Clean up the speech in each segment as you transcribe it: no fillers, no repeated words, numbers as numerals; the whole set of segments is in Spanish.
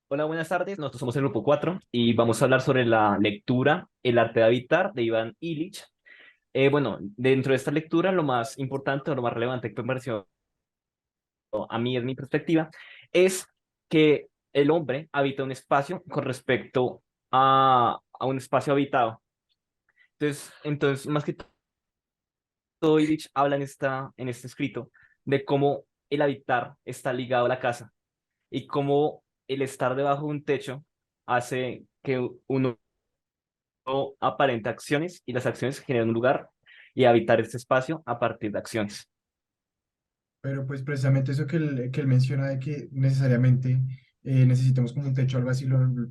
Hola, buenas tardes. Nosotros somos el grupo 4 y vamos a hablar sobre la lectura El arte de habitar de Iván Illich. Bueno, dentro de esta lectura, lo más importante o lo más relevante que me pareció a mí, es mi perspectiva, es que el hombre habita un espacio con respecto a un espacio habitado. Entonces, más que todo, Illich habla en este escrito de cómo el habitar está ligado a la casa y cómo el estar debajo de un techo hace que uno aparente acciones y las acciones generan un lugar y habitar este espacio a partir de acciones. Pero pues precisamente eso que él menciona de que necesariamente necesitamos como un techo, algo así, uno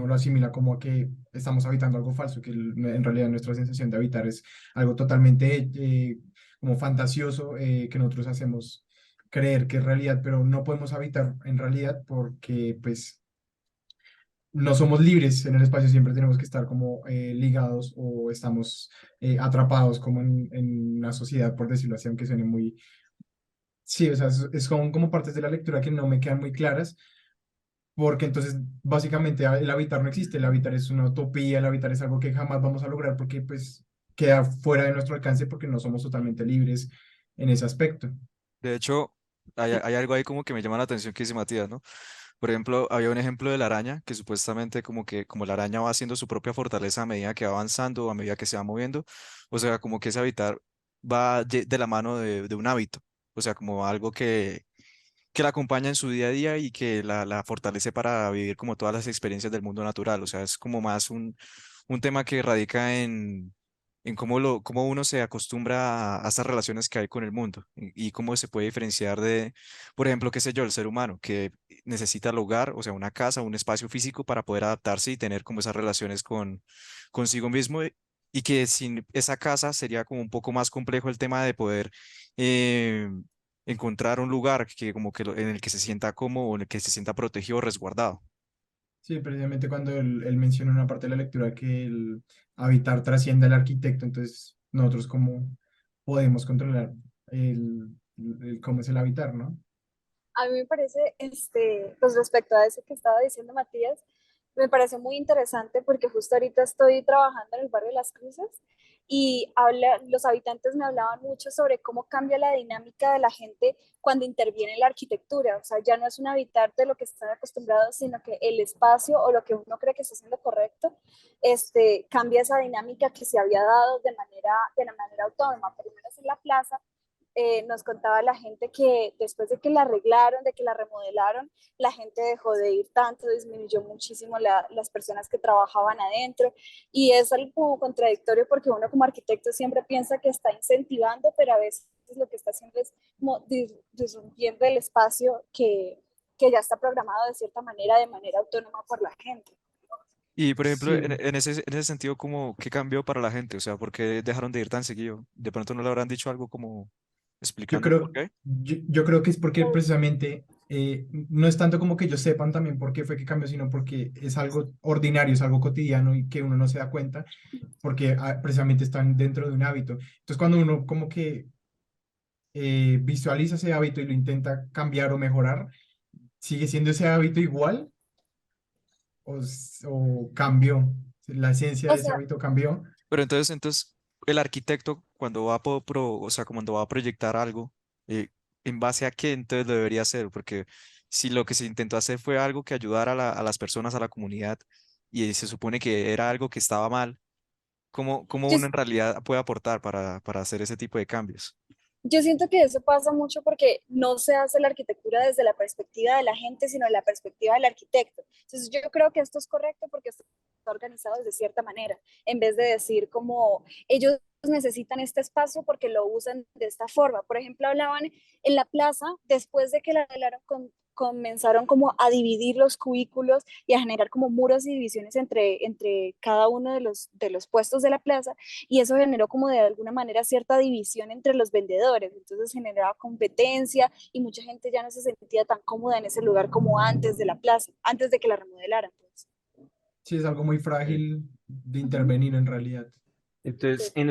lo asimila como a que estamos habitando algo falso, que en realidad nuestra sensación de habitar es algo totalmente como fantasioso, que nosotros hacemos creer que es realidad, pero no podemos habitar en realidad porque pues no somos libres en el espacio, siempre tenemos que estar como ligados o estamos atrapados como en una sociedad, por decirlo así, aunque suene muy. Sí, o sea, son como partes de la lectura que no me quedan muy claras, porque entonces básicamente el habitar no existe, el habitar es una utopía, el habitar es algo que jamás vamos a lograr porque pues queda fuera de nuestro alcance porque no somos totalmente libres en ese aspecto. De hecho, hay algo ahí como que me llama la atención que dice Matías, ¿no? Por ejemplo, había un ejemplo de la araña que supuestamente como la araña va haciendo su propia fortaleza a medida que va avanzando, a medida que se va moviendo, o sea, como que ese habitar va de la mano de un hábito, o sea, como algo que la acompaña en su día a día y que la fortalece para vivir como todas las experiencias del mundo natural, o sea, es como más un tema que radica en cómo uno se acostumbra a estas relaciones que hay con el mundo y cómo se puede diferenciar de, por ejemplo, qué sé yo, el ser humano que necesita el hogar, o sea, una casa, un espacio físico para poder adaptarse y tener como esas relaciones consigo mismo y que sin esa casa sería como un poco más complejo el tema de poder eh, encontrar un lugar que como que en el que se sienta cómodo, en el que se sienta protegido o resguardado. Sí, precisamente cuando él menciona en una parte de la lectura que el habitar trasciende al arquitecto, entonces nosotros cómo podemos controlar cómo es el habitar, ¿no? A mí me parece, pues respecto a eso que estaba diciendo Matías, me parece muy interesante porque justo ahorita estoy trabajando en el barrio de Las Cruces y los habitantes me hablaban mucho sobre cómo cambia la dinámica de la gente cuando interviene la arquitectura. O sea, ya no es un habitar de lo que están acostumbrados, sino que el espacio o lo que uno cree que está haciendo correcto, cambia esa dinámica que se había dado de la manera autónoma. Primero es en la plaza, nos contaba la gente que después de que la arreglaron, de que la remodelaron, la gente dejó de ir tanto, disminuyó muchísimo las personas que trabajaban adentro y es algo como contradictorio porque uno como arquitecto siempre piensa que está incentivando, pero a veces lo que está haciendo es como disrumpiendo el espacio que ya está programado de manera autónoma por la gente. Y por ejemplo, Sí, en ese sentido, como, ¿qué cambió para la gente? O sea, ¿por qué dejaron de ir tan seguido? De pronto no le habrán dicho algo como Yo explicando el por creo, qué. yo creo que es porque precisamente no es tanto como que ellos sepan también por qué fue que cambió, sino porque es algo ordinario, es algo cotidiano y que uno no se da cuenta porque precisamente están dentro de un hábito. Entonces, cuando uno como que visualiza ese hábito y lo intenta cambiar o mejorar, ¿sigue siendo ese hábito igual o cambió? La esencia O de ese sea, hábito cambió. Pero entonces, el arquitecto, cuando va o sea, cuando va a proyectar algo, eh, ¿en base a qué entonces lo debería hacer? Porque si lo que se intentó hacer fue algo que ayudara a las personas, a la comunidad, y se supone que era algo que estaba mal, ¿cómo yo uno en realidad puede aportar para hacer ese tipo de cambios? Yo siento que eso pasa mucho porque no se hace la arquitectura desde la perspectiva de la gente, sino de la perspectiva del arquitecto. Entonces yo creo que esto es correcto porque esto está organizado de cierta manera, en vez de decir como ellos necesitan este espacio porque lo usan de esta forma. Por ejemplo, hablaban en la plaza, después de que la arreglaron, comenzaron como a dividir los cubículos y a generar como muros y divisiones entre cada uno de los puestos de la plaza y eso generó como de alguna manera cierta división entre los vendedores, entonces generaba competencia y mucha gente ya no se sentía tan cómoda en ese lugar como antes de la plaza, antes de que la remodelaran. Pues. Sí, es algo muy frágil de intervenir en realidad. Entonces, Sí. en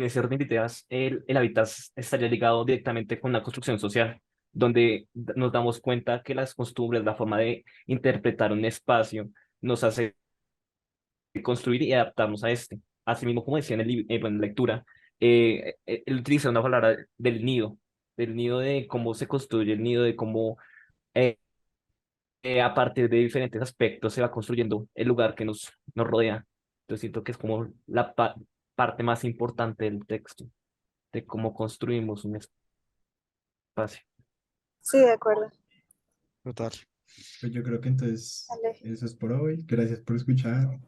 ese orden de ideas, el hábitat estaría ligado directamente con la construcción social. donde nos damos cuenta que las costumbres, la forma de interpretar un espacio, nos hace construir y adaptarnos a este. Asimismo, como decía en bueno, en la lectura, él utiliza una palabra del nido de cómo se construye el nido, de cómo eh, a partir de diferentes aspectos se va construyendo el lugar que nos rodea. Yo siento que es como la parte más importante del texto, de cómo construimos un espacio. Sí, de acuerdo. Total. Pues yo creo que entonces Vale. eso es por hoy. Gracias por escuchar.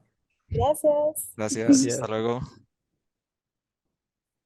Gracias. Gracias. Hasta Gracias. luego.